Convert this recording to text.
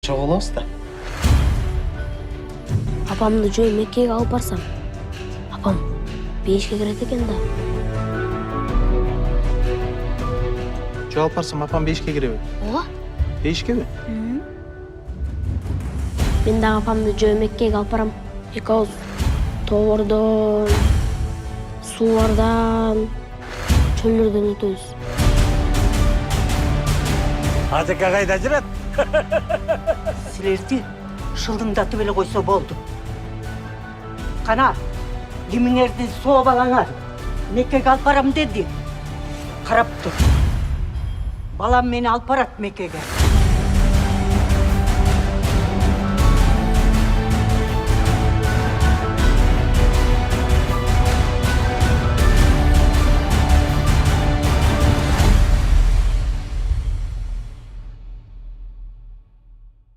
Çoğulabız da. Apamды жой Меккеге алып барсам. Апам бейишке кирет экен да. Çoğal parsam apam 5'ke girebe. Ооба? 5'ke mi? Мен дагы апамды жөө Меккеге алып барам. Эки ауыз тоордон, суулардан, чөллөрдөн өтөбүз. Азыка кайда жүрөт? Силерди шылдыңдатып эле койсо болду. Кана, кимиңерди соо балаңар Меккеге алып барам деди. Карап тур. Балам мени алып барат Меккеге.